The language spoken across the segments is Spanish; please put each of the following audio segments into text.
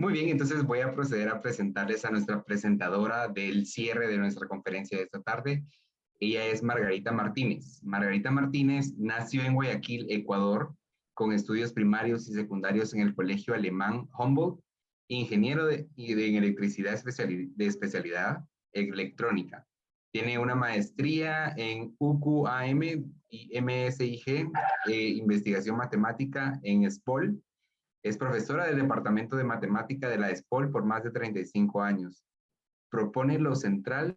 Muy bien, entonces voy a proceder a presentarles a nuestra presentadora del cierre de nuestra conferencia de esta tarde. Ella es Margarita Martínez. Margarita Martínez nació en Guayaquil, Ecuador, con estudios primarios y secundarios en el Colegio Alemán Humboldt, ingeniero en electricidad de especialidad electrónica. Tiene una maestría en UQAM y MSIG, investigación matemática en SPOL. Es profesora del Departamento de Matemática de la ESPOL por más de 35 años. Propone lo central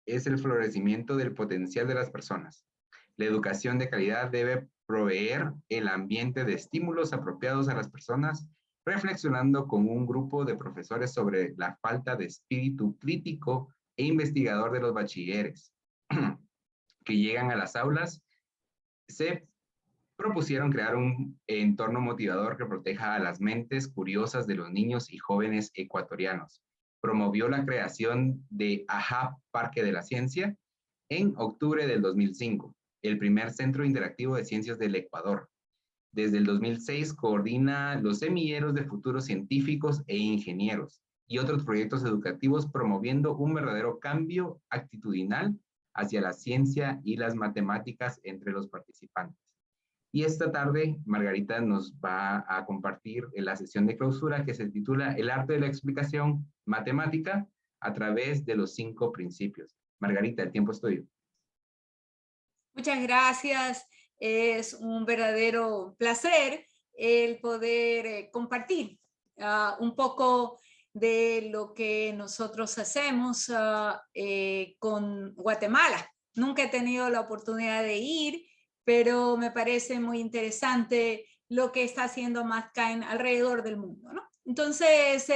es el florecimiento del potencial de las personas. La educación de calidad debe proveer el ambiente de estímulos apropiados a las personas, reflexionando con un grupo de profesores sobre la falta de espíritu crítico e investigador de los bachilleres que llegan a las aulas. Se propusieron crear un entorno motivador que proteja a las mentes curiosas de los niños y jóvenes ecuatorianos. Promovió la creación de AHA Parque de la Ciencia en octubre del 2005, el primer centro interactivo de ciencias del Ecuador. Desde el 2006 coordina los semilleros de futuros científicos e ingenieros y otros proyectos educativos promoviendo un verdadero cambio actitudinal hacia la ciencia y las matemáticas entre los participantes. Y esta tarde, Margarita nos va a compartir en la sesión de clausura que se titula El arte de la explicación matemática a través de los 5 principios. Margarita, el tiempo es tuyo. Muchas gracias. Es un verdadero placer el poder compartir un poco de lo que nosotros hacemos con Guatemala. Nunca he tenido la oportunidad de ir, pero me parece muy interesante lo que está haciendo MathKind alrededor del mundo, ¿no? Entonces,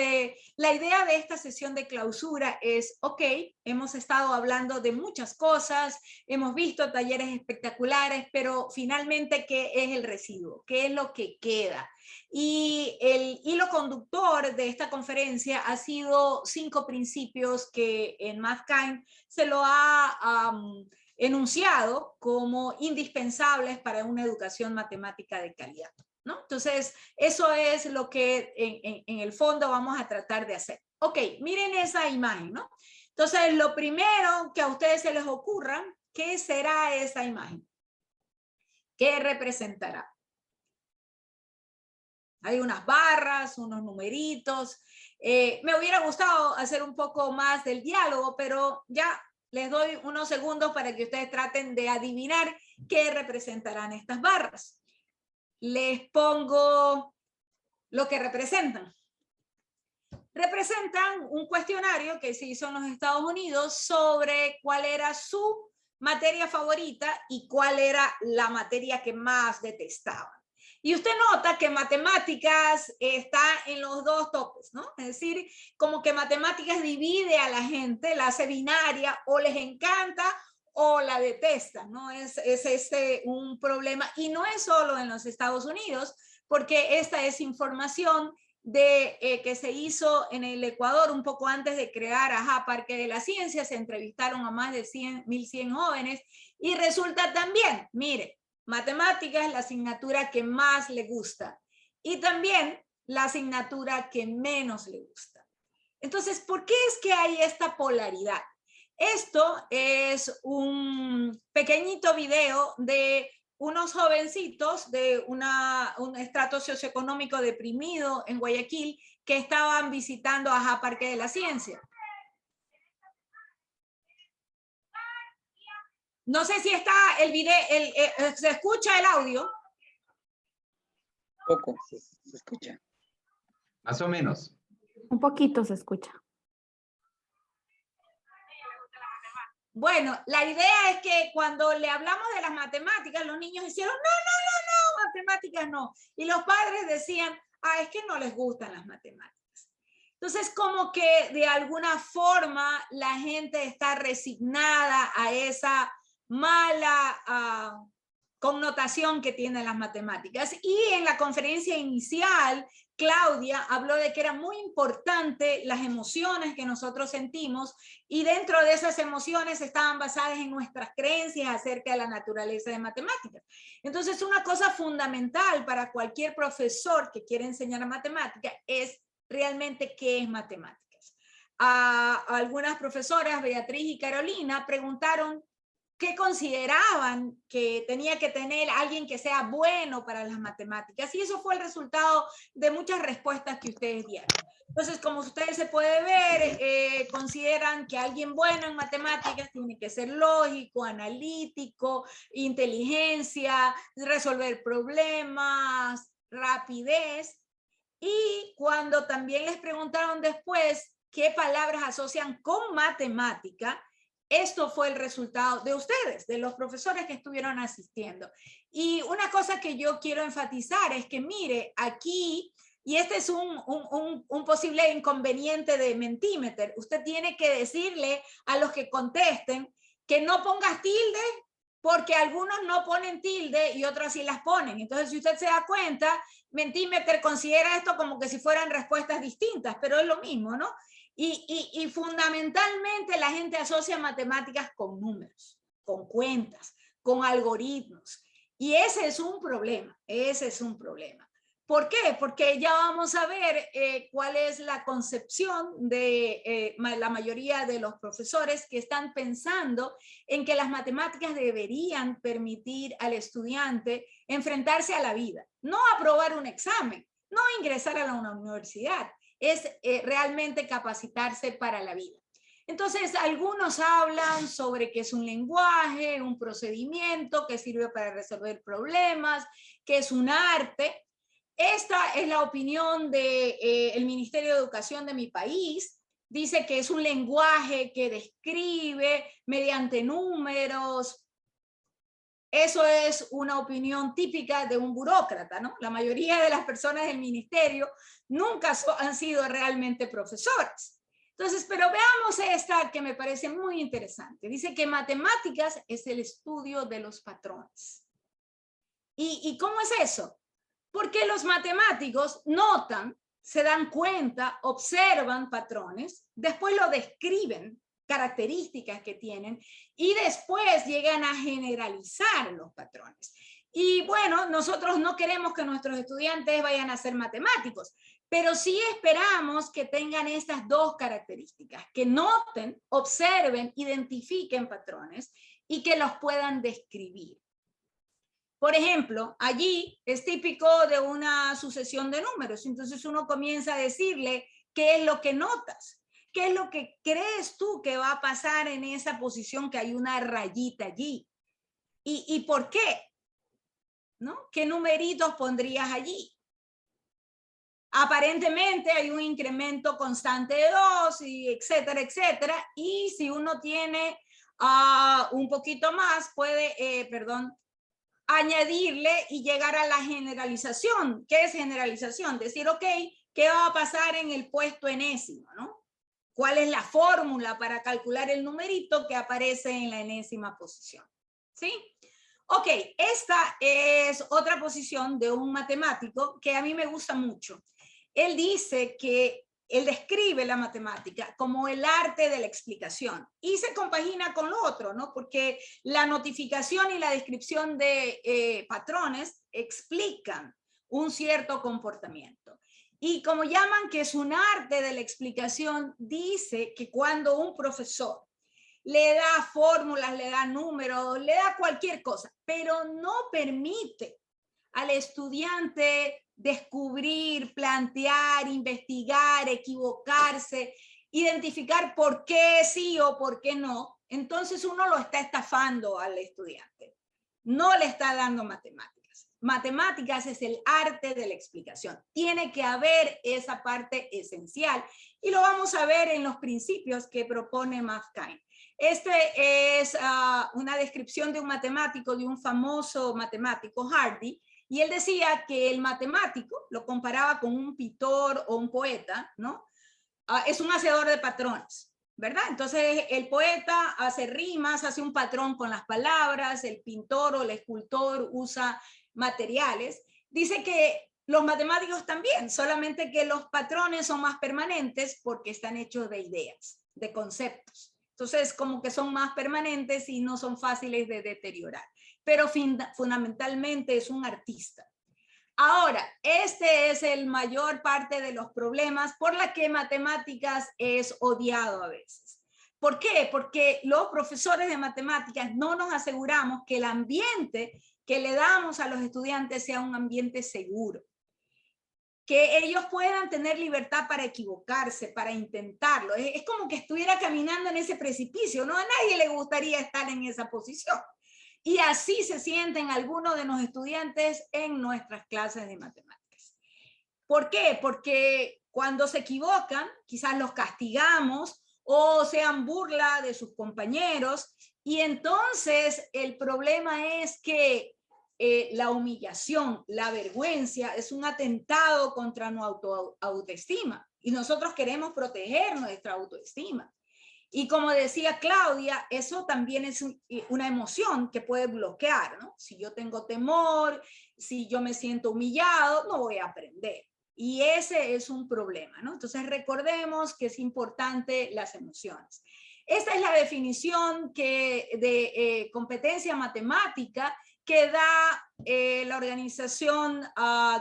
la idea de esta sesión de clausura es, ok, hemos estado hablando de muchas cosas, hemos visto talleres espectaculares, pero finalmente, ¿qué es el residuo? ¿Qué es lo que queda? Y el hilo conductor de esta conferencia ha sido 5 principios que en MathKind se lo ha enunciado como indispensables para una educación matemática de calidad, ¿no? Entonces, eso es lo que en el fondo vamos a tratar de hacer. Ok, miren esa imagen, ¿no? Entonces, lo primero que a ustedes se les ocurra, ¿qué será esa imagen? ¿Qué representará? Hay unas barras, unos numeritos. Me hubiera gustado hacer un poco más del diálogo, pero ya les doy unos segundos para que ustedes traten de adivinar qué representarán estas barras. Les pongo lo que representan. Representan un cuestionario que se hizo en los Estados Unidos sobre cuál era su materia favorita y cuál era la materia que más detestaban. Y usted nota que matemáticas está en los dos topes, ¿no? Es decir, como que matemáticas divide a la gente, la hace binaria, o les encanta o la detestan, ¿no? Es un problema. Y no es solo en los Estados Unidos, porque esta es información que se hizo en el Ecuador un poco antes de crear AHA Parque de la Ciencia. Se entrevistaron a más de 1.100 jóvenes y resulta también, mire, matemática es la asignatura que más le gusta y también la asignatura que menos le gusta. Entonces, ¿por qué es que hay esta polaridad? Esto es un pequeñito video de unos jovencitos de un estrato socioeconómico deprimido en Guayaquil que estaban visitando AHA Parque de la Ciencia. No sé si está el video, ¿se escucha el audio? Poco, se escucha. Más o menos. Un poquito se escucha. Bueno, la idea es que cuando le hablamos de las matemáticas, los niños decían, no, matemáticas no. Y los padres decían, es que no les gustan las matemáticas. Entonces, como que de alguna forma la gente está resignada a esa mala connotación que tienen las matemáticas. Y en la conferencia inicial, Claudia habló de que era muy importante las emociones que nosotros sentimos y dentro de esas emociones estaban basadas en nuestras creencias acerca de la naturaleza de matemáticas. Entonces, una cosa fundamental para cualquier profesor que quiera enseñar matemática es realmente qué es matemáticas. A algunas profesoras, Beatriz y Carolina, preguntaron qué consideraban que tenía que tener alguien que sea bueno para las matemáticas. Y eso fue el resultado de muchas respuestas que ustedes dieron. Entonces, como ustedes se puede ver, consideran que alguien bueno en matemáticas tiene que ser lógico, analítico, inteligencia, resolver problemas, rapidez. Y cuando también les preguntaron después qué palabras asocian con matemática, esto fue el resultado de ustedes, de los profesores que estuvieron asistiendo. Y una cosa que yo quiero enfatizar es que, mire, aquí, y este es un posible inconveniente de Mentimeter, usted tiene que decirle a los que contesten que no pongas tilde, porque algunos no ponen tilde y otros sí las ponen. Entonces, si usted se da cuenta, Mentimeter considera esto como que si fueran respuestas distintas, pero es lo mismo, ¿no? Y fundamentalmente la gente asocia matemáticas con números, con cuentas, con algoritmos. Y ese es un problema, ese es un problema. ¿Por qué? Porque ya vamos a ver cuál es la concepción de la mayoría de los profesores que están pensando en que las matemáticas deberían permitir al estudiante enfrentarse a la vida, no aprobar un examen, no ingresar a una universidad, es realmente capacitarse para la vida. Entonces, algunos hablan sobre que es un lenguaje, un procedimiento que sirve para resolver problemas, que es un arte. Esta es la opinión del Ministerio de Educación de mi país. Dice que es un lenguaje que describe mediante números. Eso es una opinión típica de un burócrata, ¿no? La mayoría de las personas del ministerio nunca han sido realmente profesores. Entonces, pero veamos esta que me parece muy interesante. Dice que matemáticas es el estudio de los patrones. ¿Y cómo es eso? Porque los matemáticos notan, se dan cuenta, observan patrones, después lo describen, características que tienen, y después llegan a generalizar los patrones. Y bueno, nosotros no queremos que nuestros estudiantes vayan a ser matemáticos, pero sí esperamos que tengan estas dos características, que noten, observen, identifiquen patrones y que los puedan describir. Por ejemplo, allí es típico de una sucesión de números, entonces uno comienza a decirle qué es lo que notas. ¿Qué es lo que crees tú que va a pasar en esa posición que hay una rayita allí? ¿Y por qué? ¿No? ¿Qué numeritos pondrías allí? Aparentemente hay un incremento constante de 2, y etcétera, etcétera. Y si uno tiene un poquito más, puede, añadirle y llegar a la generalización. ¿Qué es generalización? Decir, ok, ¿qué va a pasar en el puesto enésimo, no? ¿Cuál es la fórmula para calcular el numerito que aparece en la enésima posición? ¿Sí? Ok, esta es otra posición de un matemático que a mí me gusta mucho. Él dice que él describe la matemática como el arte de la explicación y se compagina con lo otro, ¿no? Porque la notificación y la descripción de patrones explican un cierto comportamiento. Y como llaman que es un arte de la explicación, dice que cuando un profesor le da fórmulas, le da números, le da cualquier cosa, pero no permite al estudiante descubrir, plantear, investigar, equivocarse, identificar por qué sí o por qué no, entonces uno lo está estafando al estudiante. No le está dando matemáticas. Matemáticas es el arte de la explicación. Tiene que haber esa parte esencial y lo vamos a ver en los principios que propone Mafkine. Este es una descripción de un matemático, de un famoso matemático, Hardy, y él decía que el matemático lo comparaba con un pintor o un poeta, ¿no? Es un hacedor de patrones, ¿verdad? Entonces el poeta hace rimas, hace un patrón con las palabras, el pintor o el escultor usa materiales. Dice que los matemáticos también, solamente que los patrones son más permanentes porque están hechos de ideas, de conceptos. Entonces, como que son más permanentes y no son fáciles de deteriorar. Pero fundamentalmente es un artista. Ahora, este es el mayor parte de los problemas por la que matemáticas es odiado a veces. ¿Por qué? Porque los profesores de matemáticas no nos aseguramos que el ambiente que le damos a los estudiantes sea un ambiente seguro, que ellos puedan tener libertad para equivocarse, para intentarlo. Es como que estuviera caminando en ese precipicio, ¿no? A nadie le gustaría estar en esa posición. Y así se sienten algunos de los estudiantes en nuestras clases de matemáticas. ¿Por qué? Porque cuando se equivocan, quizás los castigamos o sean burla de sus compañeros, y entonces el problema es que la humillación, la vergüenza es un atentado contra nuestra autoestima, y nosotros queremos proteger nuestra autoestima. Y como decía Claudia, eso también es una emoción que puede bloquear, ¿no? Si yo tengo temor, si yo me siento humillado, no voy a aprender. Y ese es un problema, ¿no? Entonces recordemos que es importante las emociones. Esta es la definición de competencia matemática que da la organización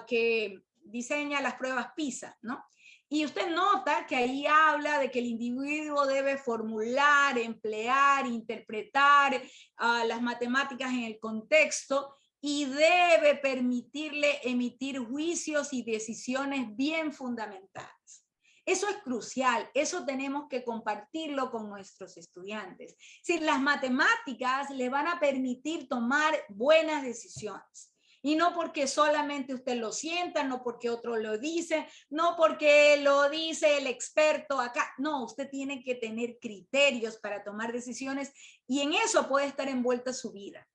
que diseña las pruebas PISA, ¿no? Y usted nota que ahí habla de que el individuo debe formular, emplear, interpretar las matemáticas en el contexto y debe permitirle emitir juicios y decisiones bien fundamentadas. Eso es crucial, eso tenemos que compartirlo con nuestros estudiantes. Si las matemáticas le van a permitir tomar buenas decisiones. Y no porque solamente usted lo sienta, no porque otro lo dice, no porque lo dice el experto acá. No, usted tiene que tener criterios para tomar decisiones y en eso puede estar envuelta su vida.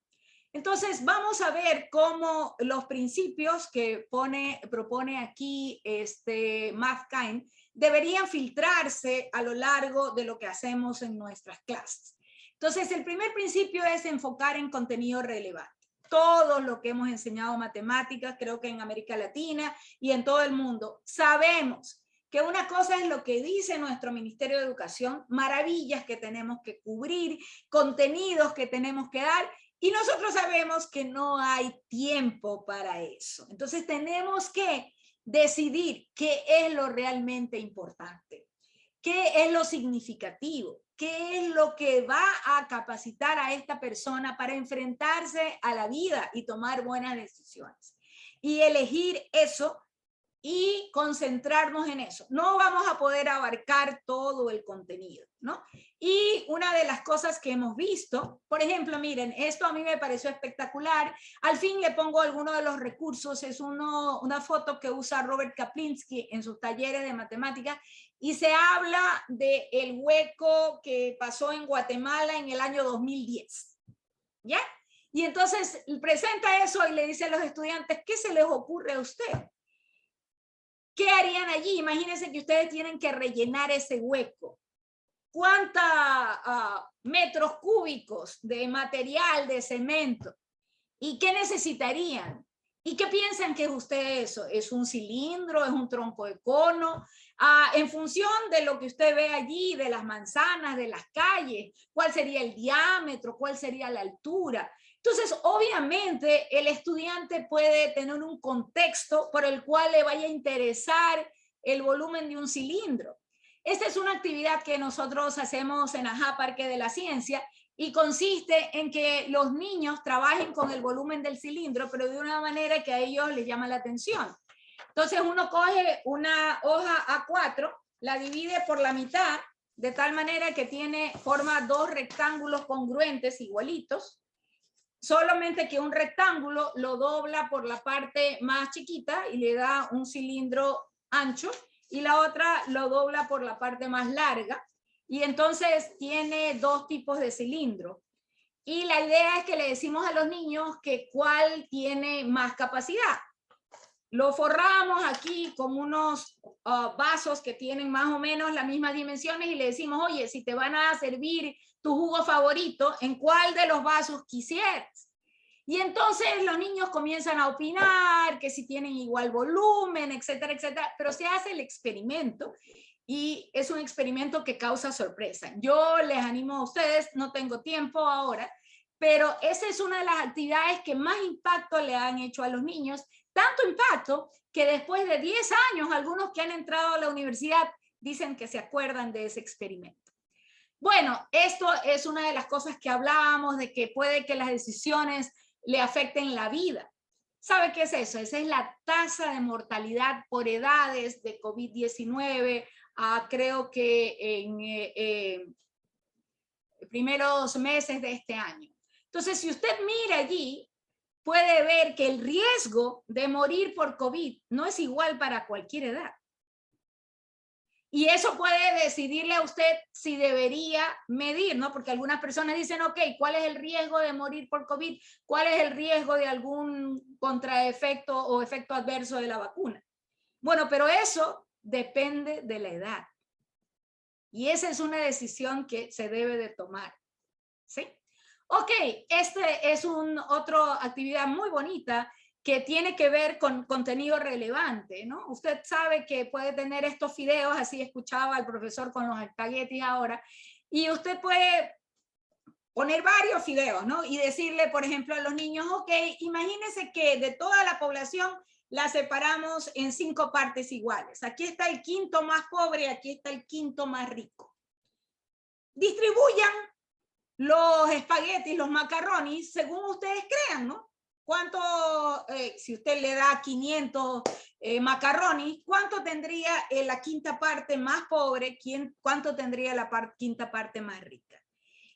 Entonces, vamos a ver cómo los principios que propone aquí Matt Kind deberían filtrarse a lo largo de lo que hacemos en nuestras clases. Entonces, el primer principio es enfocar en contenido relevante. Todos los que hemos enseñado matemáticas, creo que en América Latina y en todo el mundo, sabemos que una cosa es lo que dice nuestro Ministerio de Educación, maravillas que tenemos que cubrir, contenidos que tenemos que dar, y nosotros sabemos que no hay tiempo para eso. Entonces tenemos que decidir qué es lo realmente importante, qué es lo significativo, qué es lo que va a capacitar a esta persona para enfrentarse a la vida y tomar buenas decisiones. Y elegir eso y concentrarnos en eso. No vamos a poder abarcar todo el contenido, ¿no? Y una de las cosas que hemos visto, por ejemplo, miren, esto a mí me pareció espectacular. Al fin le pongo algunos de los recursos. Es una foto que usa Robert Kaplinsky en sus talleres de matemáticas y se habla del hueco que pasó en Guatemala en el año 2010. ¿Ya? Y entonces presenta eso y le dice a los estudiantes, ¿qué se les ocurre a usted? ¿Qué harían allí? Imagínense que ustedes tienen que rellenar ese hueco. ¿Cuántos metros cúbicos de material, de cemento? ¿Y qué necesitarían? ¿Y qué piensan que es usted eso? ¿Es un cilindro? ¿Es un tronco de cono? En función de lo que usted ve allí, de las manzanas, de las calles, ¿cuál sería el diámetro? ¿Cuál sería la altura? Entonces, obviamente, el estudiante puede tener un contexto por el cual le vaya a interesar el volumen de un cilindro. Esta es una actividad que nosotros hacemos en AHA Parque de la Ciencia y consiste en que los niños trabajen con el volumen del cilindro, pero de una manera que a ellos les llama la atención. Entonces, uno coge una hoja A4, la divide por la mitad, de tal manera que forma dos rectángulos congruentes igualitos. Solamente que un rectángulo lo dobla por la parte más chiquita y le da un cilindro ancho, y la otra lo dobla por la parte más larga, y entonces tiene dos tipos de cilindro. Y la idea es que le decimos a los niños que cuál tiene más capacidad. Lo forramos aquí con unos vasos que tienen más o menos las mismas dimensiones y le decimos, oye, si te van a servir tu jugo favorito, ¿en cuál de los vasos quisieras? Y entonces los niños comienzan a opinar que si tienen igual volumen, etcétera, etcétera, pero se hace el experimento y es un experimento que causa sorpresa. Yo les animo a ustedes, no tengo tiempo ahora, pero esa es una de las actividades que más impacto le han hecho a los niños Tanto impacto que después de 10 años, algunos que han entrado a la universidad dicen que se acuerdan de ese experimento. Bueno, esto es una de las cosas que hablábamos, de que puede que las decisiones le afecten la vida. ¿Sabe qué es eso? Esa es la tasa de mortalidad por edades de COVID-19, creo que en primeros meses de este año. Entonces, si usted mira allí, puede ver que el riesgo de morir por COVID no es igual para cualquier edad. Y eso puede decidirle a usted si debería medir, ¿no? Porque algunas personas dicen, ok, ¿cuál es el riesgo de morir por COVID? ¿Cuál es el riesgo de algún contraefecto o efecto adverso de la vacuna? Bueno, pero eso depende de la edad. Y esa es una decisión que se debe de tomar, ¿sí? Ok, este es otra actividad muy bonita que tiene que ver con contenido relevante, ¿no? Usted sabe que puede tener estos videos, así escuchaba al profesor con los espaguetis ahora, y usted puede poner varios videos, ¿no? Y decirle, por ejemplo, a los niños, ok, imagínense que de toda la población la separamos en 5 partes iguales. Aquí está el quinto más pobre, aquí está el quinto más rico. Distribuyan los espaguetis, los macarronis, según ustedes crean, ¿no? ¿Cuánto, si usted le da 500 macarronis, cuánto tendría la quinta parte más pobre? ¿Cuánto tendría la quinta parte más rica?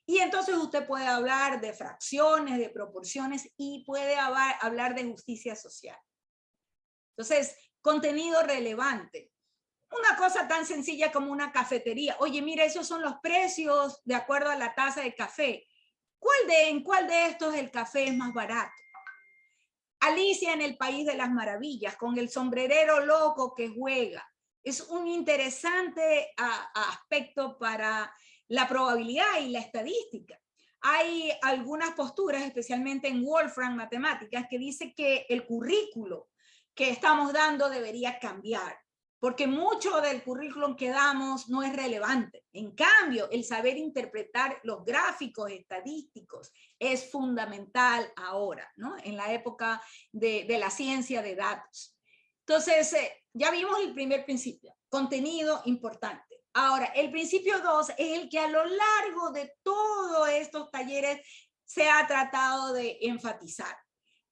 Y entonces usted puede hablar de fracciones, de proporciones y puede hablar de justicia social. Entonces, contenido relevante. Una cosa tan sencilla como una cafetería. Oye, mira, esos son los precios de acuerdo a la taza de café. ¿En cuál de estos el café es más barato? Alicia en el País de las Maravillas, con el sombrerero loco que juega. Es un interesante aspecto para la probabilidad y la estadística. Hay algunas posturas, especialmente en Wolfram Matemáticas, que dice que el currículo que estamos dando debería cambiar, porque mucho del currículum que damos no es relevante. En cambio, el saber interpretar los gráficos estadísticos es fundamental ahora, ¿no? En la época de la ciencia de datos. Entonces, ya vimos el primer principio, contenido importante. Ahora, el principio 2 es el que a lo largo de todos estos talleres se ha tratado de enfatizar,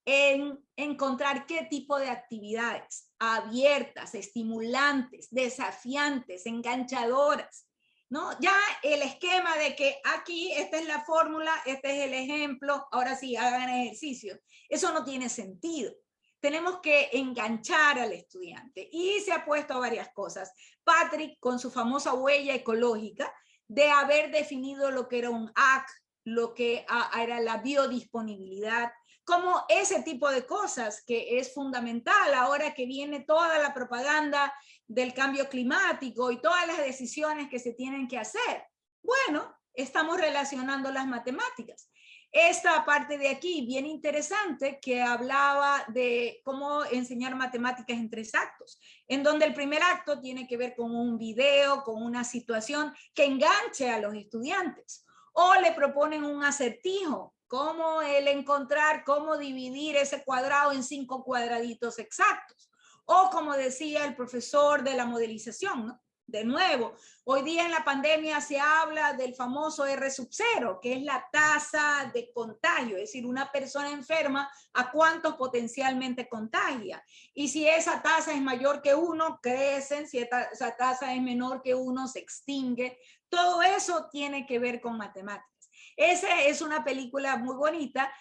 en encontrar qué tipo de actividades abiertas, estimulantes, desafiantes, enganchadoras, ¿no? Ya el esquema de que aquí esta es la fórmula, este es el ejemplo, ahora sí, hagan ejercicio, eso no tiene sentido. Tenemos que enganchar al estudiante y se ha puesto varias cosas. Patrick, con su famosa huella ecológica, de haber definido lo que era un AC, lo que era la biodisponibilidad, como ese tipo de cosas que es fundamental ahora que viene toda la propaganda del cambio climático y todas las decisiones que se tienen que hacer. Bueno, estamos relacionando las matemáticas. Esta parte de aquí, bien interesante, que hablaba de cómo enseñar matemáticas en 3 actos, en donde el primer acto tiene que ver con un video, con una situación que enganche a los estudiantes, o le proponen un acertijo, cómo encontrar, cómo dividir ese cuadrado en 5 cuadraditos exactos, o como decía el profesor de la modelización, ¿no? De nuevo, hoy día en la pandemia se habla del famoso R0, que es la tasa de contagio, es decir, una persona enferma, ¿a cuántos potencialmente contagia? Y si esa tasa es mayor que 1, crecen, si esa tasa es menor que 1, se extingue. Todo eso tiene que ver con matemáticas. Esa es una película muy bonita.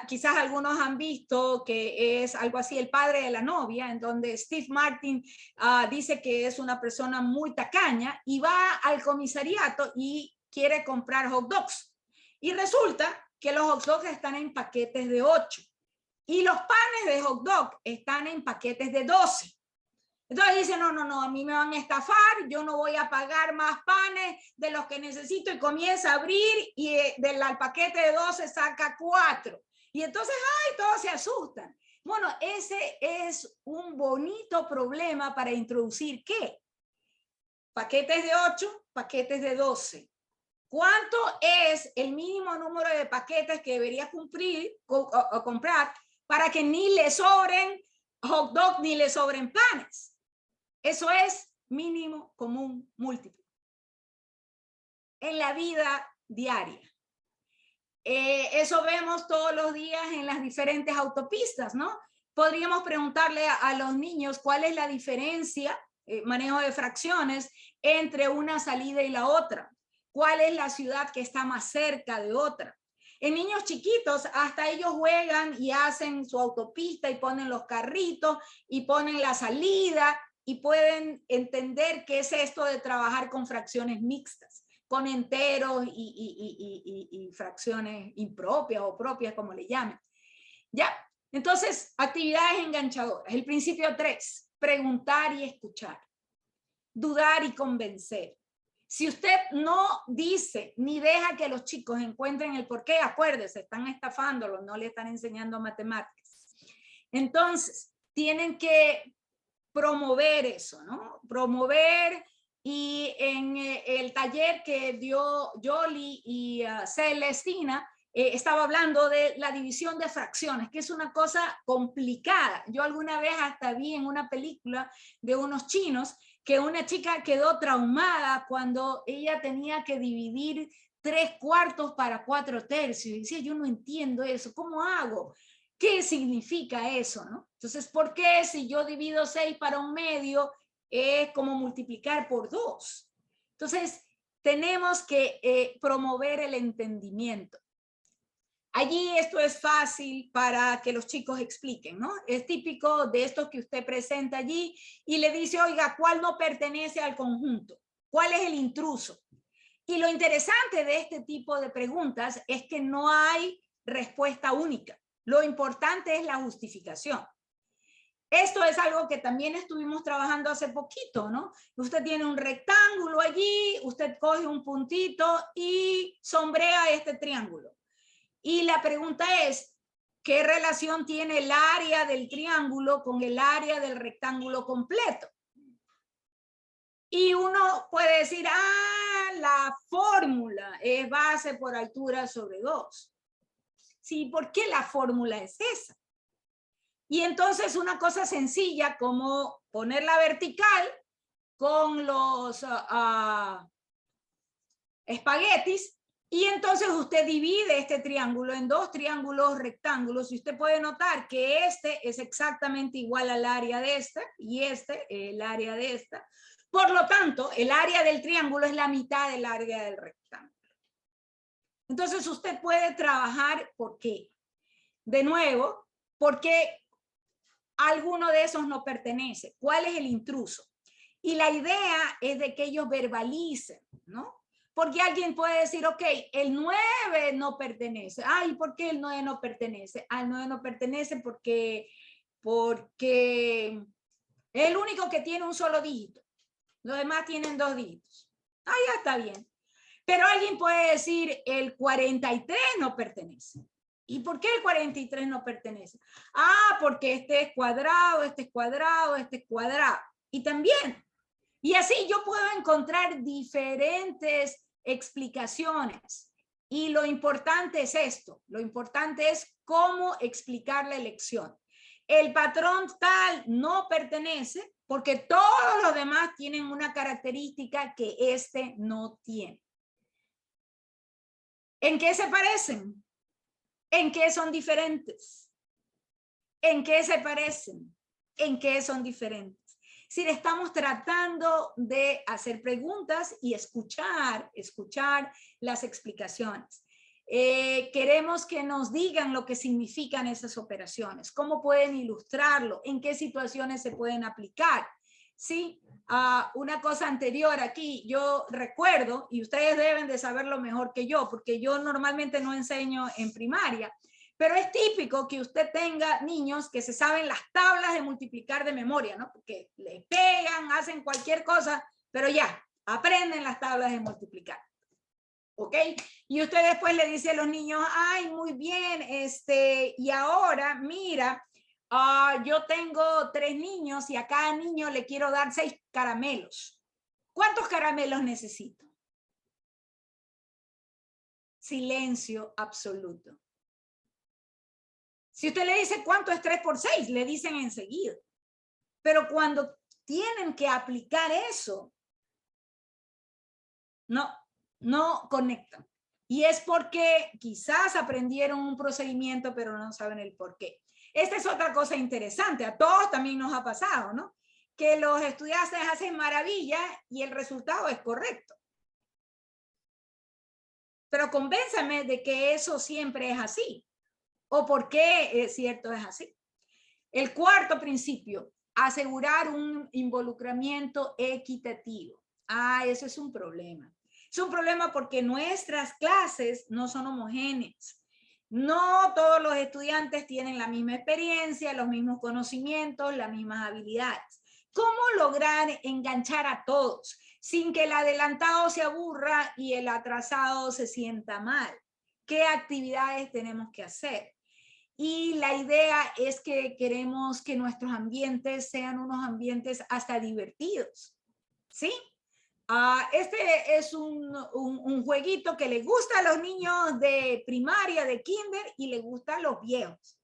Quizás algunos han visto que es algo así, El padre de la novia, en donde Steve Martin dice que es una persona muy tacaña y va al comisariato y quiere comprar hot dogs. Y resulta que los hot dogs están en paquetes de 8 y los panes de hot dog están en paquetes de 12. Entonces dice, no, a mí me van a estafar, yo no voy a pagar más panes de los que necesito, y comienza a abrir y del paquete de 12 saca 4. Y entonces, todos se asustan. Bueno, ese es un bonito problema para introducir, ¿qué? Paquetes de 8, paquetes de 12. ¿Cuánto es el mínimo número de paquetes que debería cumplir o comprar para que ni le sobren hot dog ni le sobren panes. Eso es mínimo común múltiplo en la vida diaria. Eso vemos todos los días en las diferentes autopistas, ¿no? Podríamos preguntarle a los niños cuál es la diferencia, manejo de fracciones, entre una salida y la otra. ¿Cuál es la ciudad que está más cerca de otra? En niños chiquitos, hasta ellos juegan y hacen su autopista y ponen los carritos y ponen la salida y pueden entender qué es esto de trabajar con fracciones mixtas, con enteros y fracciones impropias o propias, como le llamen. Ya, entonces, actividades enganchadoras. El principio 3, preguntar y escuchar, dudar y convencer. Si usted no dice ni deja que los chicos encuentren el porqué, acuérdese, están estafándolos, no le están enseñando matemáticas. Entonces, tienen que promover eso, ¿no? Promover. Y en el taller que dio Yoli y Celestina, estaba hablando de la división de fracciones, que es una cosa complicada. Yo alguna vez hasta vi en una película de unos chinos que una chica quedó traumada cuando ella tenía que dividir 3/4 para 4/3. Y decía, yo no entiendo eso, ¿cómo hago? ¿Qué significa eso, no? Entonces, ¿por qué si yo divido 6 para 1/2 es como multiplicar por 2? Entonces, tenemos que promover el entendimiento. Allí esto es fácil para que los chicos expliquen, ¿no? Es típico de esto que usted presenta allí y le dice, oiga, ¿cuál no pertenece al conjunto? ¿Cuál es el intruso? Y lo interesante de este tipo de preguntas es que no hay respuesta única. Lo importante es la justificación. Esto es algo que también estuvimos trabajando hace poquito, ¿no? Usted tiene un rectángulo allí, usted coge un puntito y sombrea este triángulo. Y la pregunta es, ¿qué relación tiene el área del triángulo con el área del rectángulo completo? Y uno puede decir, la fórmula es base por altura sobre 2. Sí, ¿por qué la fórmula es esa? Y entonces una cosa sencilla como ponerla vertical con los espaguetis, y entonces usted divide este triángulo en 2 triángulos rectángulos y usted puede notar que este es exactamente igual al área de esta y este el área de esta. Por lo tanto, el área del triángulo es la mitad del área del rectángulo. Entonces usted puede trabajar, ¿por qué? De nuevo, porque alguno de esos no pertenece. ¿Cuál es el intruso? Y la idea es de que ellos verbalicen, ¿no? Porque alguien puede decir, ok, el 9 no pertenece. Ay, ¿por qué el 9 no pertenece? El 9 no pertenece porque es el único que tiene un solo dígito. Los demás tienen 2 dígitos. Ah, ya está bien. Pero alguien puede decir, el 43 no pertenece. ¿Y por qué el 43 no pertenece? Porque este es cuadrado, este es cuadrado, este es cuadrado. Y también. Y así yo puedo encontrar diferentes explicaciones. Y lo importante es esto. Lo importante es cómo explicar la elección. El patrón tal no pertenece porque todos los demás tienen una característica que este no tiene. ¿En qué se parecen? ¿En qué son diferentes? ¿En qué se parecen? ¿En qué son diferentes? Es decir, estamos tratando de hacer preguntas y escuchar las explicaciones. Queremos que nos digan lo que significan esas operaciones, cómo pueden ilustrarlo, en qué situaciones se pueden aplicar. Sí, una cosa anterior aquí, yo recuerdo, y ustedes deben de saberlo mejor que yo, porque yo normalmente no enseño en primaria, pero es típico que usted tenga niños que se saben las tablas de multiplicar de memoria, ¿no? Porque le pegan, hacen cualquier cosa, pero ya, aprenden las tablas de multiplicar. ¿Ok? Y usted después le dice a los niños, ay, muy bien, y ahora, mira, yo tengo 3 niños y a cada niño le quiero dar 6 caramelos. ¿Cuántos caramelos necesito? Silencio absoluto. Si usted le dice cuánto es 3 por 6, le dicen enseguida. Pero cuando tienen que aplicar eso, no conectan. Y es porque quizás aprendieron un procedimiento, pero no saben el por qué. Esta es otra cosa interesante. A todos también nos ha pasado, ¿no? Que los estudiantes hacen maravilla y el resultado es correcto. Pero convénzame de que eso siempre es así. ¿O por qué es cierto es así? El cuarto principio, asegurar un involucramiento equitativo. Eso es un problema. Es un problema porque nuestras clases no son homogéneas. No todos los estudiantes tienen la misma experiencia, los mismos conocimientos, las mismas habilidades. ¿Cómo lograr enganchar a todos sin que el adelantado se aburra y el atrasado se sienta mal? ¿Qué actividades tenemos que hacer? Y la idea es que queremos que nuestros ambientes sean unos ambientes hasta divertidos, ¿sí? Este es un jueguito que le gusta a los niños de primaria, de kinder, y le gusta a los viejos.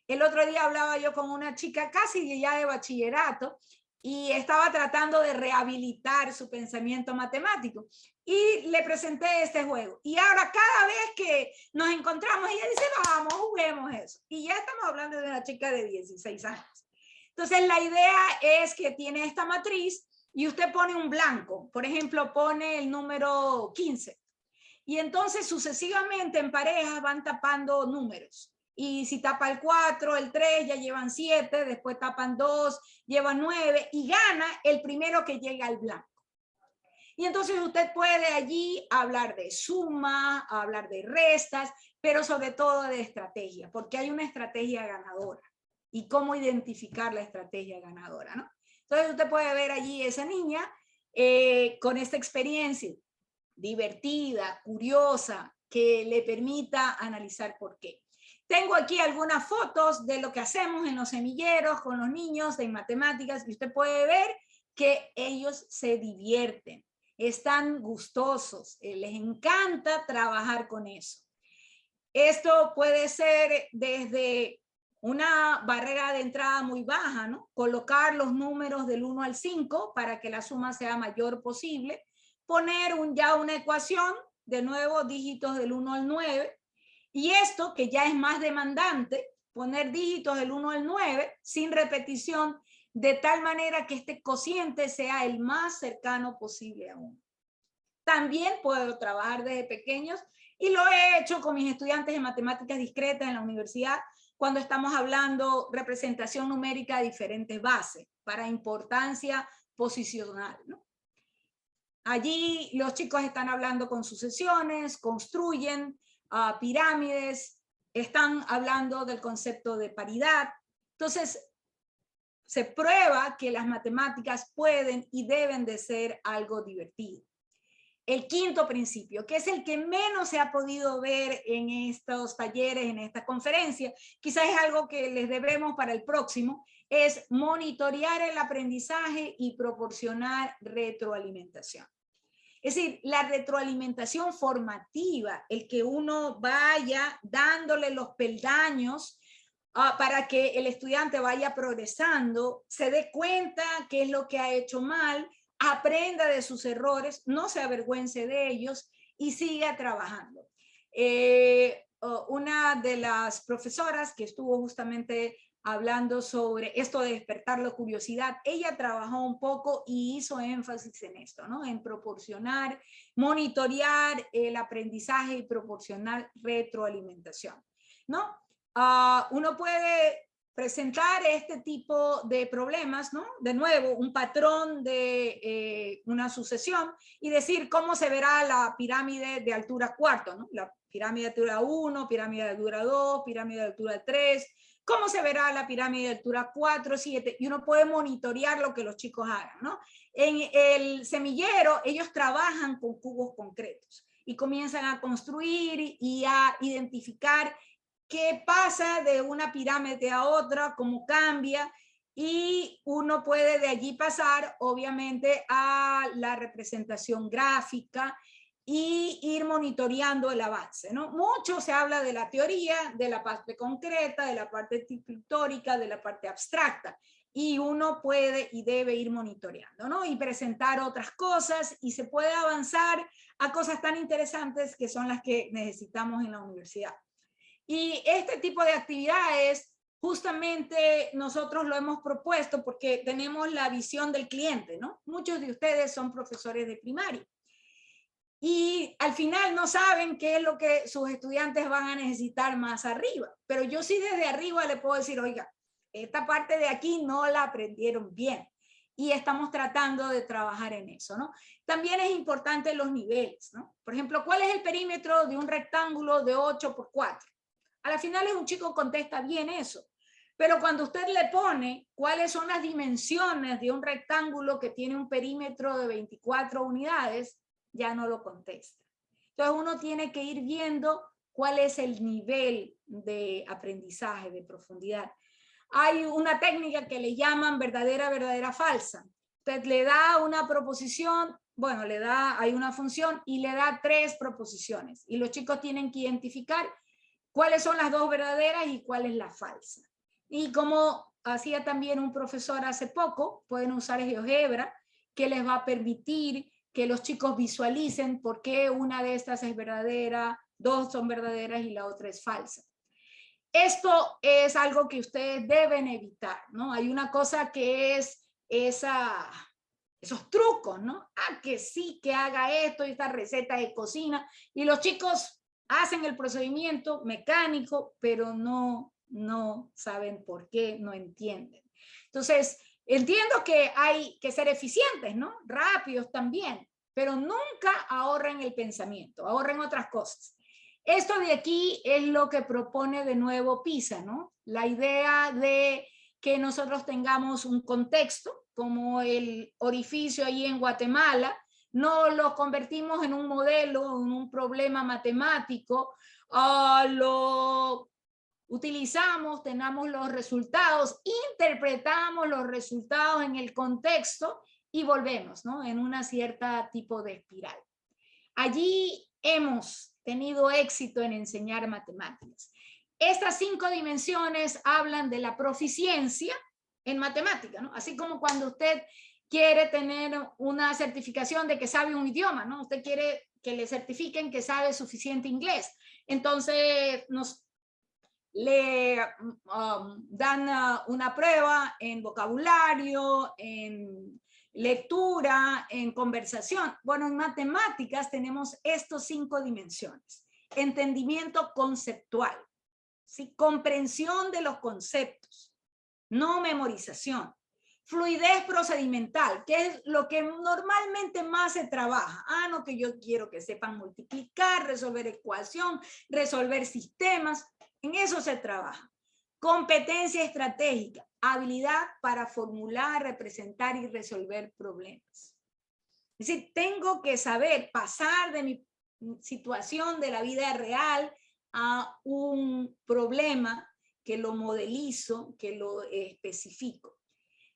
El otro día hablaba yo con una chica casi ya de bachillerato y estaba tratando de rehabilitar su pensamiento matemático. Y le presenté este juego. Y ahora cada vez que nos encontramos, ella dice, vamos, juguemos eso. Y ya estamos hablando de una chica de 16 años. Entonces la idea es que tiene esta matriz y usted pone un blanco. Por ejemplo, pone el número 15. Y entonces sucesivamente en parejas van tapando números. Y si tapa el 4, el 3, ya llevan 7, después tapan 2, llevan 9 y gana el primero que llega al blanco. Y entonces usted puede allí hablar de suma, hablar de restas, pero sobre todo de estrategia, porque hay una estrategia ganadora. Y cómo identificar la estrategia ganadora, ¿no? Entonces usted puede ver allí esa niña con esta experiencia divertida, curiosa, que le permita analizar por qué. Tengo aquí algunas fotos de lo que hacemos en los semilleros con los niños en matemáticas y usted puede ver que ellos se divierten, están gustosos, les encanta trabajar con eso. Esto puede ser desde una barrera de entrada muy baja, ¿no? Colocar los números del 1 al 5 para que la suma sea mayor posible, poner ya una ecuación, de nuevo dígitos del 1 al 9, y esto que ya es más demandante, poner dígitos del 1 al 9 sin repetición, de tal manera que este cociente sea el más cercano posible a 1. También puedo trabajar desde pequeños y lo he hecho con mis estudiantes de matemáticas discretas en la universidad cuando estamos hablando representación numérica de diferentes bases para importancia posicional, ¿no? Allí los chicos están hablando con sucesiones, construyen pirámides, están hablando del concepto de paridad. Entonces, se prueba que las matemáticas pueden y deben de ser algo divertido. El quinto principio, que es el que menos se ha podido ver en estos talleres, en esta conferencia, quizás es algo que les debemos para el próximo, es monitorear el aprendizaje y proporcionar retroalimentación. Es decir, la retroalimentación formativa, el que uno vaya dándole los peldaños para que el estudiante vaya progresando, se dé cuenta qué es lo que ha hecho mal, aprenda de sus errores, no se avergüence de ellos y siga trabajando. Una de las profesoras que estuvo justamente hablando sobre esto de despertar la curiosidad, ella trabajó un poco y hizo énfasis en esto, ¿no? En proporcionar, monitorear el aprendizaje y proporcionar retroalimentación, ¿no? Uno puede presentar este tipo de problemas, ¿no? De nuevo, un patrón de una sucesión y decir cómo se verá la pirámide de altura cuarto, ¿no? La pirámide de altura 1, pirámide de altura 2, pirámide de altura 3, cómo se verá la pirámide de altura 4, 7, y uno puede monitorear lo que los chicos hagan, ¿no? En el semillero, ellos trabajan con cubos concretos y comienzan a construir y a identificar qué pasa de una pirámide a otra, cómo cambia, y uno puede de allí pasar, obviamente, a la representación gráfica y ir monitoreando el avance, ¿no? Mucho se habla de la teoría, de la parte concreta, de la parte pictórica, de la parte abstracta, y uno puede y debe ir monitoreando, ¿no? Y presentar otras cosas, y se puede avanzar a cosas tan interesantes que son las que necesitamos en la universidad. Y este tipo de actividades justamente nosotros lo hemos propuesto porque tenemos la visión del cliente, ¿no? Muchos de ustedes son profesores de primaria y al final no saben qué es lo que sus estudiantes van a necesitar más arriba, pero yo sí desde arriba le puedo decir, oiga, esta parte de aquí no la aprendieron bien y estamos tratando de trabajar en eso, ¿no? También es importante los niveles, ¿no? Por ejemplo, ¿cuál es el perímetro de un rectángulo de 8 por 4? A la final un chico contesta bien eso, pero cuando usted le pone cuáles son las dimensiones de un rectángulo que tiene un perímetro de 24 unidades, ya no lo contesta. Entonces uno tiene que ir viendo cuál es el nivel de aprendizaje, de profundidad. Hay una técnica que le llaman verdadera, verdadera, falsa. Usted le da una proposición, bueno, hay una función y le da 3 proposiciones y los chicos tienen que identificar cuáles son las 2 verdaderas y cuál es la falsa. Y como hacía también un profesor hace poco, pueden usar GeoGebra, que les va a permitir que los chicos visualicen por qué una de estas es verdadera, 2 son verdaderas y la otra es falsa. Esto es algo que ustedes deben evitar, ¿no? Hay una cosa que es esos trucos, ¿no? Que sí, que haga esto, esta receta de cocina, y los chicos hacen el procedimiento mecánico, pero no saben por qué, no entienden. Entonces, entiendo que hay que ser eficientes, ¿no? Rápidos también, pero nunca ahorren el pensamiento, ahorren otras cosas. Esto de aquí es lo que propone de nuevo PISA, ¿no? La idea de que nosotros tengamos un contexto, como el orificio ahí en Guatemala, no lo convertimos en un modelo, en un problema matemático, lo utilizamos, tenemos los resultados, interpretamos los resultados en el contexto y volvemos, ¿no? En una cierta tipo de espiral. Allí hemos tenido éxito en enseñar matemáticas. Estas 5 dimensiones hablan de la proficiencia en matemática, ¿no? Así como cuando usted quiere tener una certificación de que sabe un idioma, ¿no? Usted quiere que le certifiquen que sabe suficiente inglés. Entonces le dan una prueba en vocabulario, en lectura, en conversación. Bueno, en matemáticas tenemos estos 5 dimensiones. Entendimiento conceptual, ¿sí? Comprensión de los conceptos, no memorización. Fluidez procedimental, que es lo que normalmente más se trabaja. No, que yo quiero que sepan multiplicar, resolver ecuación, resolver sistemas. En eso se trabaja. Competencia estratégica, habilidad para formular, representar y resolver problemas. Es decir, tengo que saber pasar de mi situación de la vida real a un problema que lo modelizo, que lo especifico.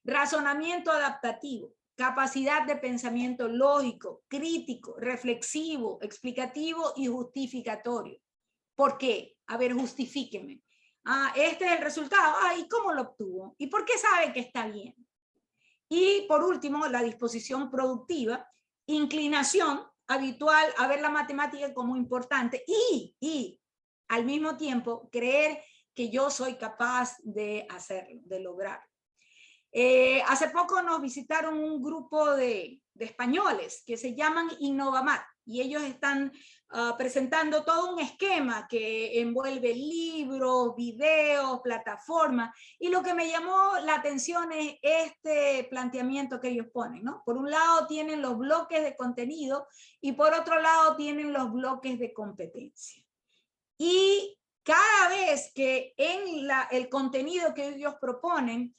Razonamiento adaptativo, capacidad de pensamiento lógico, crítico, reflexivo, explicativo y justificatorio. ¿Por qué? A ver, justifíqueme. Este es el resultado. ¿Y cómo lo obtuvo? ¿Y por qué sabe que está bien? Y por último, la disposición productiva, inclinación habitual a ver la matemática como importante y al mismo tiempo creer que yo soy capaz de hacerlo, de lograrlo. Hace poco nos visitaron un grupo de españoles que se llaman Innovamat y ellos están presentando todo un esquema que envuelve libros, videos, plataformas, y lo que me llamó la atención es este planteamiento que ellos ponen, ¿no? Por un lado tienen los bloques de contenido y por otro lado tienen los bloques de competencia. Y cada vez que en el contenido que ellos proponen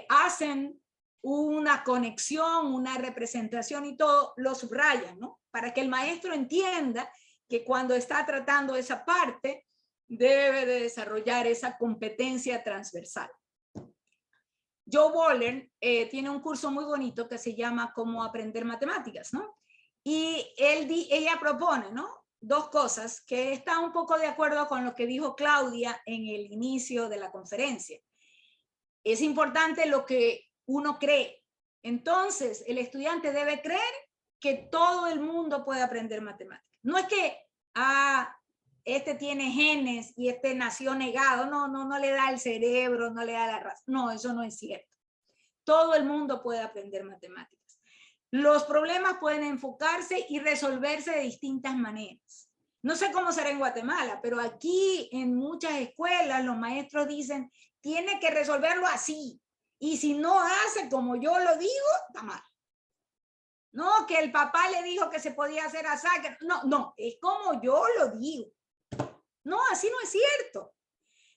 hacen una conexión, una representación y todo, lo subrayan, ¿no? Para que el maestro entienda que cuando está tratando esa parte, debe de desarrollar esa competencia transversal. Joe Boller tiene un curso muy bonito que se llama Cómo aprender matemáticas, ¿no? Y ella propone, ¿no? Dos cosas que está un poco de acuerdo con lo que dijo Claudia en el inicio de la conferencia. Es importante lo que uno cree. Entonces, el estudiante debe creer que todo el mundo puede aprender matemáticas. No es que, este tiene genes y este nació negado. No le da el cerebro, no le da la raza. No, eso no es cierto. Todo el mundo puede aprender matemáticas. Los problemas pueden enfocarse y resolverse de distintas maneras. No sé cómo será en Guatemala, pero aquí en muchas escuelas los maestros dicen, tiene que resolverlo así. Y si no hace como yo lo digo, está mal. No, que el papá le dijo que se podía hacer así. No, es como yo lo digo. No, así no es cierto.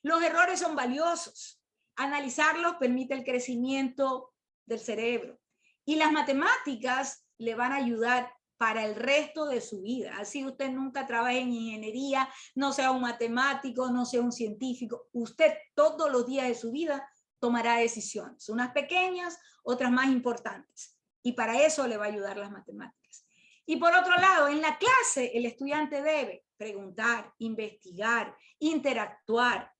Los errores son valiosos. Analizarlos permite el crecimiento del cerebro. Y las matemáticas le van a ayudar para el resto de su vida. Así usted nunca trabaje en ingeniería, no sea un matemático, no sea un científico. Usted todos los días de su vida tomará decisiones, unas pequeñas, otras más importantes. Y para eso le va a ayudar las matemáticas. Y por otro lado, en la clase el estudiante debe preguntar, investigar, interactuar,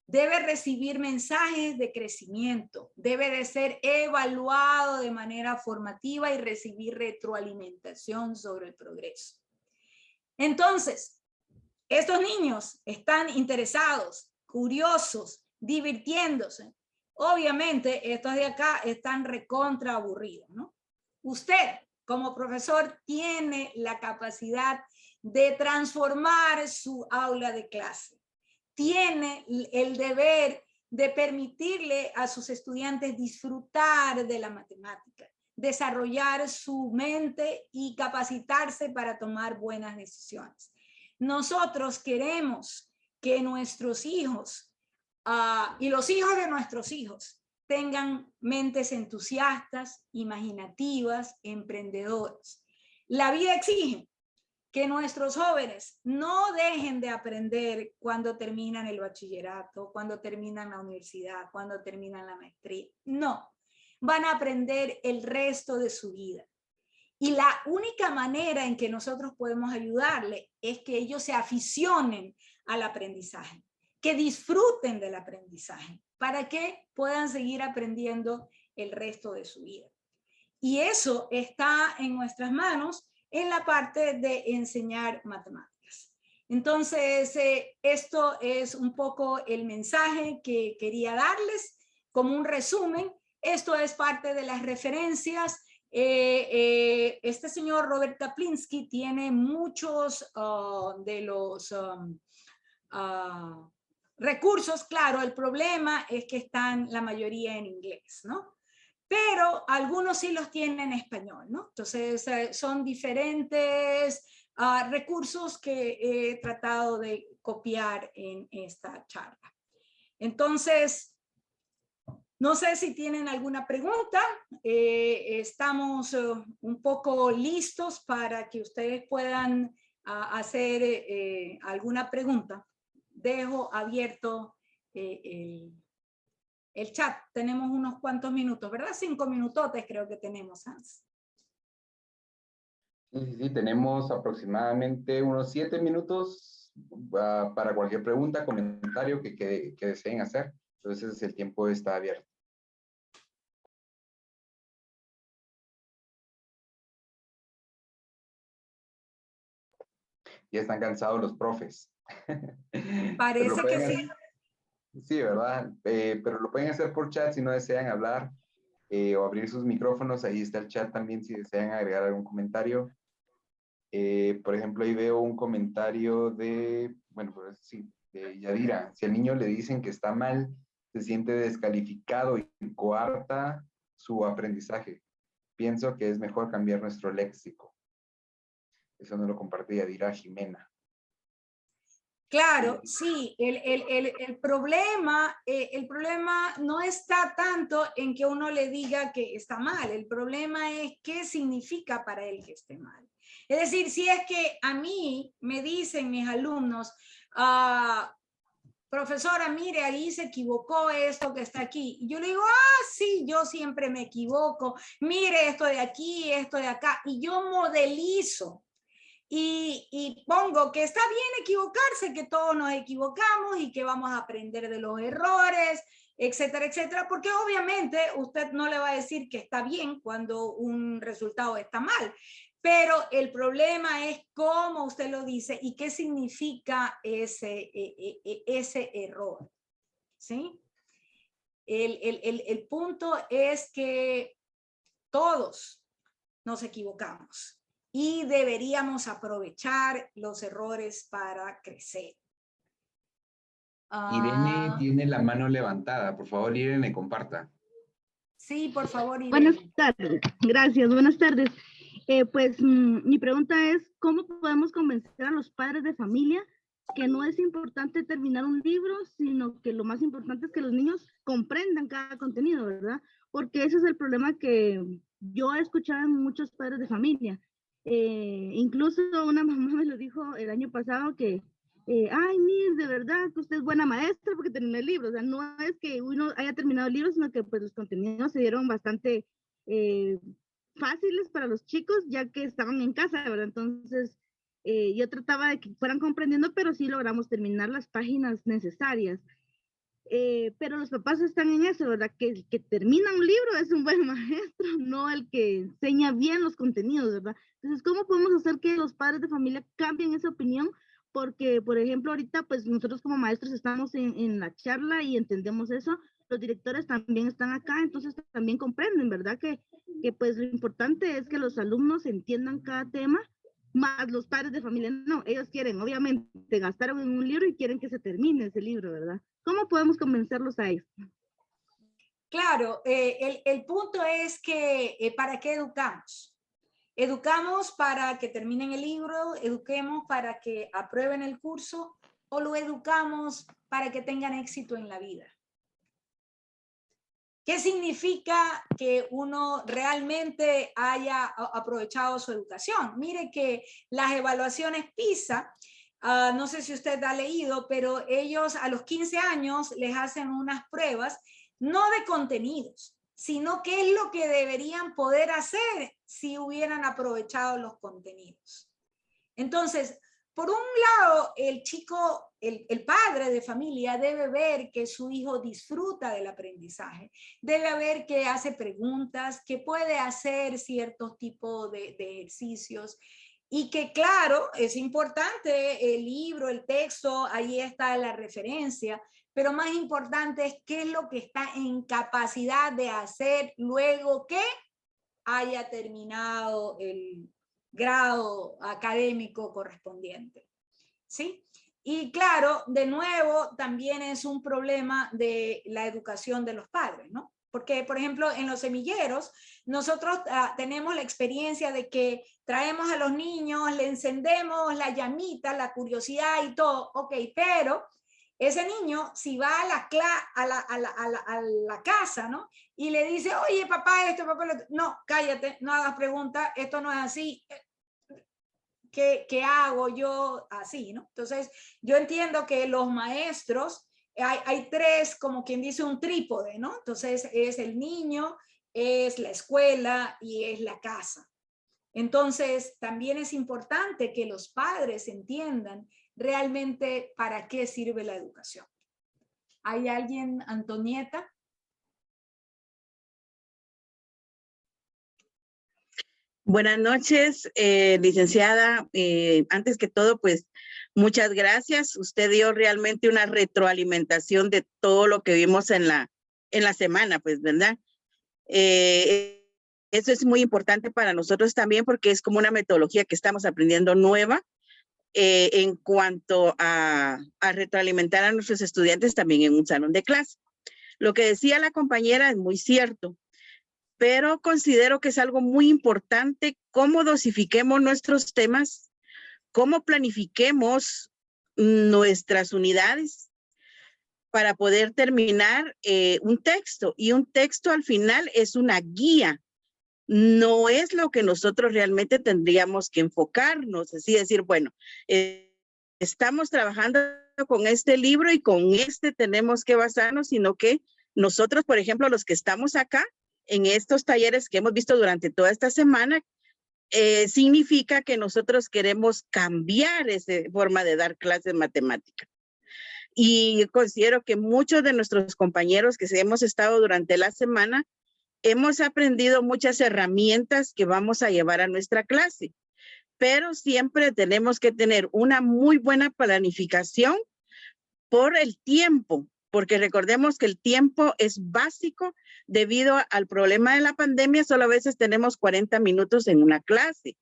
debe recibir mensajes de crecimiento, debe de ser evaluado de manera formativa y recibir retroalimentación sobre el progreso. Entonces, estos niños están interesados, curiosos, divirtiéndose. Obviamente, estos de acá están recontra aburridos, ¿no? Usted, como profesor, tiene la capacidad de transformar su aula de clase. Tiene el deber de permitirle a sus estudiantes disfrutar de la matemática, desarrollar su mente y capacitarse para tomar buenas decisiones. Nosotros queremos que nuestros hijos y los hijos de nuestros hijos tengan mentes entusiastas, imaginativas, emprendedoras. La vida exige que nuestros jóvenes no dejen de aprender cuando terminan el bachillerato, cuando terminan la universidad, cuando terminan la maestría. No, van a aprender el resto de su vida. Y la única manera en que nosotros podemos ayudarle es que ellos se aficionen al aprendizaje, que disfruten del aprendizaje, para que puedan seguir aprendiendo el resto de su vida. Y eso está en nuestras manos en la parte de enseñar matemáticas. Entonces, esto es un poco el mensaje que quería darles como un resumen. Esto es parte de las referencias. Este señor Robert Kaplinsky tiene muchos de los recursos. Claro, el problema es que están la mayoría en inglés, ¿no? Pero algunos sí los tienen en español, ¿no? Entonces, son diferentes recursos que he tratado de copiar en esta charla. Entonces, no sé si tienen alguna pregunta. Estamos un poco listos para que ustedes puedan hacer alguna pregunta. Dejo abierto el chat. Tenemos unos cuantos minutos, ¿verdad? 5 minutotes creo que tenemos, Hans. Sí, tenemos aproximadamente unos 7 minutos para cualquier pregunta, comentario que deseen hacer. Entonces el tiempo está abierto. Ya están cansados los profes. Parece que sí. Sí, ¿verdad? Pero lo pueden hacer por chat si no desean hablar o abrir sus micrófonos. Ahí está el chat también si desean agregar algún comentario. Por ejemplo, ahí veo un comentario de, bueno, pues sí, de Yadira. Si al niño le dicen que está mal, se siente descalificado y coarta su aprendizaje. Pienso que es mejor cambiar nuestro léxico. Eso no lo comparte Yadira Jimena. Claro, sí, el problema no está tanto en que uno le diga que está mal, el problema es qué significa para él que esté mal. Es decir, si es que a mí me dicen mis alumnos, profesora, mire, ahí se equivocó esto que está aquí. Y yo le digo, ah, sí, yo siempre me equivoco. Mire esto de aquí, esto de acá. Y yo modelizo. Y pongo que está bien equivocarse, que todos nos equivocamos y que vamos a aprender de los errores, etcétera, etcétera, porque obviamente usted no le va a decir que está bien cuando un resultado está mal, pero el problema es cómo usted lo dice y qué significa ese error, ¿sí? El punto es que todos nos equivocamos y deberíamos aprovechar los errores para crecer. Irene tiene la mano levantada. Por favor, Irene, comparta. Sí, por favor, Irene. Buenas tardes. Gracias. Buenas tardes. Mi pregunta es, ¿cómo podemos convencer a los padres de familia que no es importante terminar un libro, sino que lo más importante es que los niños comprendan cada contenido, ¿verdad? Porque ese es el problema que yo he escuchado en muchos padres de familia. Incluso una mamá me lo dijo el año pasado que, ay, Miss, de verdad que usted es buena maestra porque terminó el libro. O sea, no es que uno haya terminado el libro, sino que pues los contenidos se dieron bastante fáciles para los chicos, ya que estaban en casa, ¿verdad? Entonces, yo trataba de que fueran comprendiendo, pero sí logramos terminar las páginas necesarias. Pero los papás están en eso, ¿verdad? Que el que termina un libro es un buen maestro, no el que enseña bien los contenidos, ¿verdad? Entonces, ¿cómo podemos hacer que los padres de familia cambien esa opinión? Porque, por ejemplo, ahorita, pues nosotros como maestros estamos en la charla y entendemos eso. Los directores también están acá, entonces también comprenden, ¿verdad? Que pues lo importante es que los alumnos entiendan cada tema, más los padres de familia no. Ellos quieren, obviamente, gastaron en un libro y quieren que se termine ese libro, ¿verdad? ¿Cómo podemos convencerlos a eso? Claro, el punto es que ¿para qué educamos? ¿Educamos para que terminen el libro? ¿Eduquemos para que aprueben el curso? ¿O lo educamos para que tengan éxito en la vida? ¿Qué significa que uno realmente haya aprovechado su educación? Mire que las evaluaciones PISA, no sé si usted ha leído, pero ellos a los 15 años les hacen unas pruebas, no de contenidos, sino qué es lo que deberían poder hacer si hubieran aprovechado los contenidos. Entonces, por un lado, el chico, el padre de familia debe ver que su hijo disfruta del aprendizaje, debe ver que hace preguntas, que puede hacer ciertos tipos de ejercicios y que, claro, es importante el libro, el texto, ahí está la referencia, pero más importante es qué es lo que está en capacidad de hacer luego que haya terminado el grado académico correspondiente, ¿sí? Y claro, de nuevo, también es un problema de la educación de los padres, ¿no? Porque, por ejemplo, en los semilleros, nosotros tenemos la experiencia de que traemos a los niños, le encendemos la llamita, la curiosidad y todo, ok, pero ese niño, si va a la casa, ¿no? Y le dice, oye, papá, esto, papá, no, cállate, no hagas preguntas, esto no es así. ¿Qué hago yo así, no? Entonces, yo entiendo que los maestros, hay tres, como quien dice, un trípode, ¿no? Entonces, es el niño, es la escuela y es la casa. Entonces, también es importante que los padres entiendan realmente para qué sirve la educación. ¿Hay alguien, Antonieta? Buenas noches, licenciada. Antes que todo, pues, muchas gracias. Usted dio realmente una retroalimentación de todo lo que vimos en la semana, pues, ¿verdad? Eso es muy importante para nosotros también porque es como una metodología que estamos aprendiendo nueva en cuanto a retroalimentar a nuestros estudiantes también en un salón de clase. Lo que decía la compañera es muy cierto, pero considero que es algo muy importante cómo dosifiquemos nuestros temas, cómo planifiquemos nuestras unidades para poder terminar un texto. Y un texto al final es una guía, no es lo que nosotros realmente tendríamos que enfocarnos, así decir, bueno, estamos trabajando con este libro y con este tenemos que basarnos, sino que nosotros, por ejemplo, los que estamos acá en estos talleres que hemos visto durante toda esta semana, significa que nosotros queremos cambiar esa forma de dar clases de matemática. Y considero que muchos de nuestros compañeros que hemos estado durante la semana, hemos aprendido muchas herramientas que vamos a llevar a nuestra clase. Pero siempre tenemos que tener una muy buena planificación por el tiempo, porque recordemos que el tiempo es básico debido al problema de la pandemia. Solo a veces tenemos 40 minutos en una clase.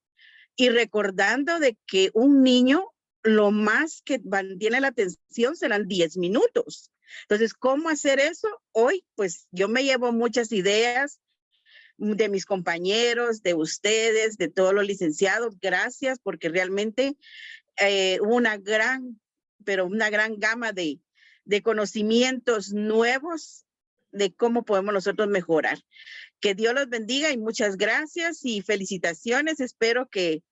Y recordando de que un niño, lo más que mantiene la atención serán 10 minutos. Entonces, ¿cómo hacer eso? Hoy, pues yo me llevo muchas ideas de mis compañeros, de ustedes, de todos los licenciados. Gracias, porque realmente hubo una gran gama de conocimientos nuevos de cómo podemos nosotros mejorar. Que Dios los bendiga y muchas gracias y felicitaciones. Espero que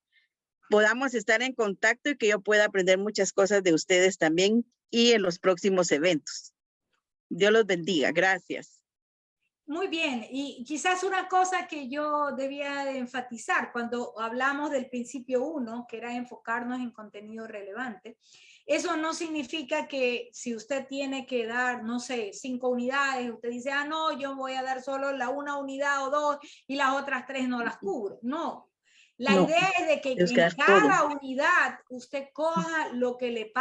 podamos estar en contacto y que yo pueda aprender muchas cosas de ustedes también y en los próximos eventos. Dios los bendiga. Gracias. Muy bien, y quizás una cosa que yo debía de enfatizar cuando hablamos del principio 1, que era enfocarnos en contenido relevante, eso no significa que si usted tiene que dar, no sé, 5 unidades, usted dice, ah, no, yo voy a dar solo la 1 unidad o 2 y las otras 3 no las cubro. No, la idea es de que en cada unidad usted coja lo que le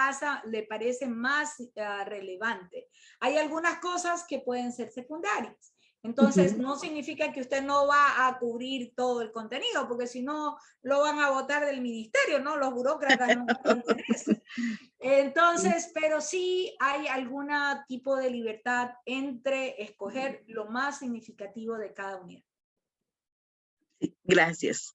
parece más relevante. Hay algunas cosas que pueden ser secundarias. Entonces, no significa que usted no va a cubrir todo el contenido, porque si no, lo van a votar del ministerio, ¿no? Los burócratas no entienden eso. Entonces, pero sí hay algún tipo de libertad entre escoger lo más significativo de cada unidad. Gracias.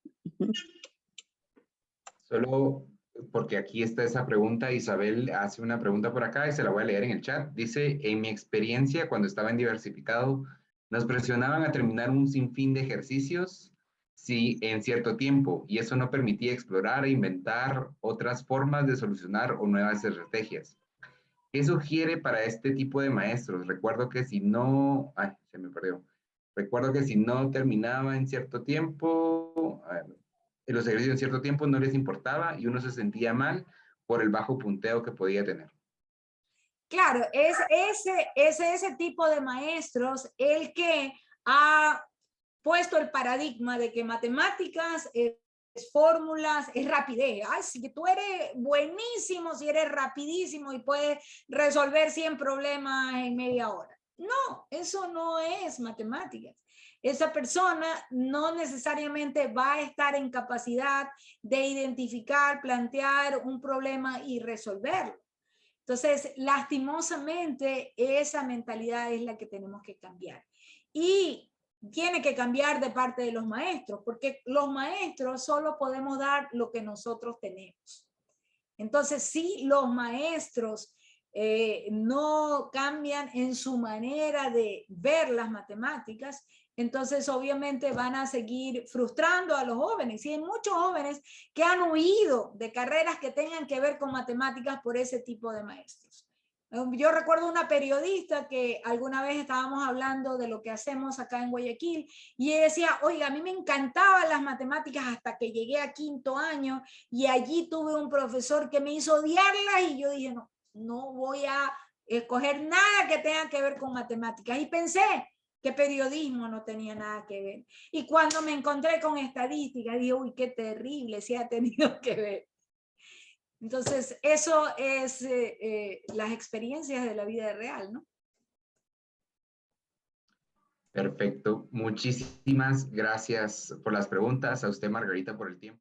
Solo porque aquí está esa pregunta, Isabel hace una pregunta por acá y se la voy a leer en el chat. Dice, en mi experiencia cuando estaba en diversificado, nos presionaban a terminar un sinfín de ejercicios en cierto tiempo, y eso no permitía explorar e inventar otras formas de solucionar o nuevas estrategias. ¿Qué sugiere para este tipo de maestros? Recuerdo que si no... Ay, se me perdió. Recuerdo que si no terminaba en cierto tiempo, los ejercicios en cierto tiempo no les importaba y uno se sentía mal por el bajo punteo que podía tener. Claro, es ese tipo de maestros el que ha puesto el paradigma de que matemáticas es fórmulas, es rapidez. Ay, si tú eres buenísimo, si eres rapidísimo y puedes resolver 100 problemas en media hora. No, eso no es matemáticas. Esa persona no necesariamente va a estar en capacidad de identificar, plantear un problema y resolverlo. Entonces, lastimosamente, esa mentalidad es la que tenemos que cambiar. Y tiene que cambiar de parte de los maestros, porque los maestros solo podemos dar lo que nosotros tenemos. Entonces, si los maestros no cambian en su manera de ver las matemáticas, entonces obviamente van a seguir frustrando a los jóvenes. Y hay muchos jóvenes que han huido de carreras que tengan que ver con matemáticas por ese tipo de maestros. Yo recuerdo una periodista que alguna vez estábamos hablando de lo que hacemos acá en Guayaquil y ella decía, oiga, a mí me encantaban las matemáticas hasta que llegué a 5º año y allí tuve un profesor que me hizo odiarlas y yo dije, no voy a escoger nada que tenga que ver con matemáticas. Y pensé que periodismo no tenía nada que ver. Y cuando me encontré con estadística, dije, uy, qué terrible, sí ha tenido que ver. Entonces, eso es las experiencias de la vida real, ¿no? Perfecto. Muchísimas gracias por las preguntas. A usted, Margarita, por el tiempo.